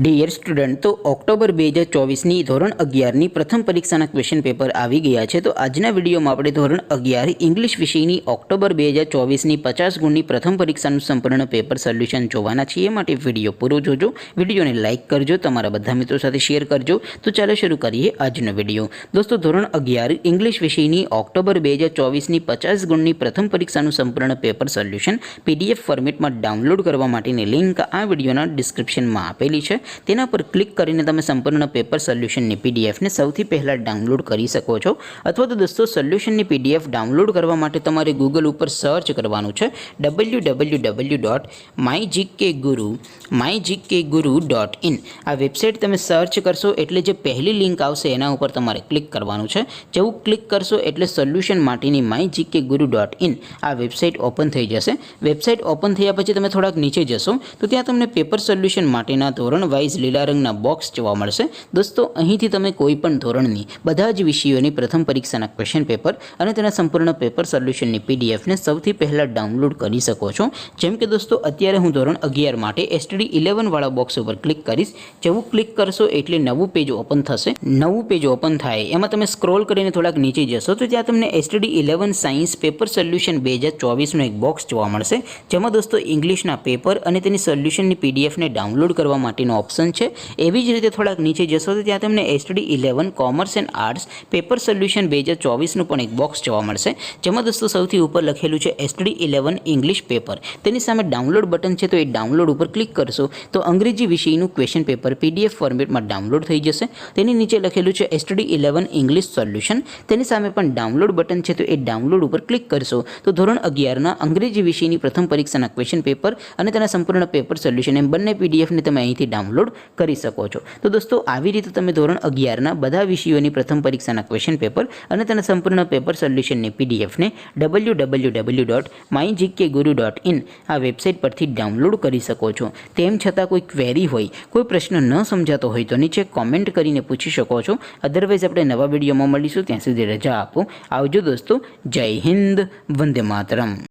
Dear student, તો October 2024ની ધોરણ 11ની પ્રથમ પરીક્ષાના ક્વેશ્ચન પેપર આવી ગયા છે. તો આજના વિડીયોમાં આપણે ધોરણ 11 ઇંગ્લિશ વિષયની ઓક્ટોબર 2024ની 50 ગુણની પ્રથમ પરીક્ષાનું સંપૂર્ણ પેપર સોલ્યુશન જોવાના છીએ. માટે વિડીયો પૂરો જોજો, વિડીયોને લાઇક કરજો, તમારા બધા મિત્રો સાથે શેર કરજો. તો ચાલો શરૂ કરીએ આજનો વિડીયો. દોસ્તો, ધોરણ 11 ઇંગ્લિશ વિષયની ઓક્ટોબર 2024ની 50 ગુણની પ્રથમ પરીક્ષાનું સંપૂર્ણ પેપર સોલ્યુશન PDF ફોર્મેટમાં ડાઉનલોડ કરવા માટેની લિંક આ વિડીયોના ડિસ્ક્રિપ્શનમાં આપેલી છે. તેના પર ક્લિક કરીને તમે સંપૂર્ણ પેપર સોલ્યુશનની પીડીએફને સૌથી પહેલાં ડાઉનલોડ કરી શકો છો. અથવા તો દોસ્તો, સોલ્યુશનની પીડીએફ ડાઉનલોડ કરવા માટે તમારે ગૂગલ ઉપર સર્ચ કરવાનું છે www.mygkguru.in. આ વેબસાઇટ તમે સર્ચ કરશો એટલે જે પહેલી લિંક આવશે એના ઉપર તમારે ક્લિક કરવાનું છે. જેવું ક્લિક કરશો એટલે સોલ્યુશન માટેની mygkguru.in આ વેબસાઇટ ઓપન થઈ જશે. વેબસાઇટ ઓપન થયા પછી તમે થોડાક નીચે જશો તો ત્યાં તમને પેપર સોલ્યુશન માટેના ધોરણ વાઇઝ લીલા રંગના બોક્સ જોવા મળશે. દોસ્તો, અહીંથી તમે કોઈ પણ ધોરણની બધા જ વિષયોની પ્રથમ પરીક્ષાના ક્વેશ્ચન પેપર અને તેના સંપૂર્ણ પેપર સોલ્યુશનની પીડીએફને સૌથી પહેલાં ડાઉનલોડ કરી શકો છો. જેમ કે દોસ્તો, અત્યારે હું ધોરણ 11 માટે STD 11 વાળા બોક્સ ઉપર ક્લિક કરીશ. જેવું ક્લિક કરશો એટલે નવું પેજ ઓપન થશે. નવું પેજ ઓપન થાય એમાં તમે સ્ક્રોલ કરીને થોડાક નીચે જશો તો ત્યાં તમને STD 11 સાયન્સ પેપર સોલ્યુશન 2024નું એક બોક્સ જોવા મળશે. જેમાં દોસ્તો ઇંગ્લિશના પેપર અને તેની સોલ્યુશનની પીડીએફને ડાઉનલોડ કરવા માટેનો ઓપ્શન છે. એવી જ રીતે થોડાક નીચે જશો તો ત્યાં તમને STD 11 commerce and arts paper solution 2024નું પણ એક બોક્સ જોવા મળશે. જેમાં દોસ્તો સૌથી ઉપર લખેલું છે STD 11 ઇંગ્લિશ પેપર. તેની સામે ડાઉનલોડ બટન છે, તો એ ડાઉનલોડ ઉપર ક્લિક કરશો તો અંગ્રેજી વિષયનું ક્વેશ્ચન પેપર PDF ફોર્મેટમાં ડાઉનલોડ થઈ જશે. તેની નીચે લખેલું છે STD 11 ઇંગ્લિશ સોલ્યુશન. તેની સામે પણ ડાઉનલોડ બટન છે, તો એ ડાઉનલોડ ઉપર ક્લિક કરશો તો ધોરણ 11ના અંગ્રેજી વિષયની પ્રથમ પરીક્ષાના ક્વેશ્ચન પેપર અને તેના સંપૂર્ણ પેપર સોલ્યુશન એમ બંને પીડીએફને તમે અહીંથી ડાઉનલોડ કરી શકો છો. તો દોસ્તો, આવી રીતે તમે ધોરણ 11ના બધા વિષયોની પ્રથમ પરીક્ષાના ક્વેશ્ચન પેપર અને તેના સંપૂર્ણ પેપર સોલ્યુશનની પીડીએફને www.mygkguru.in આ વેબસાઇટ પરથી ડાઉનલોડ કરી શકો છો. તેમ છતાં કોઈ ક્વેરી હોય, કોઈ પ્રશ્ન ન સમજાતો હોય તો નીચે કોમેન્ટ કરીને પૂછી શકો છો. અધરવાઇઝ આપણે નવા વિડીયોમાં મળીશું. ત્યાં સુધી રજા આપો. આવજો દોસ્તો. જય હિન્દ. વંદે માતરમ.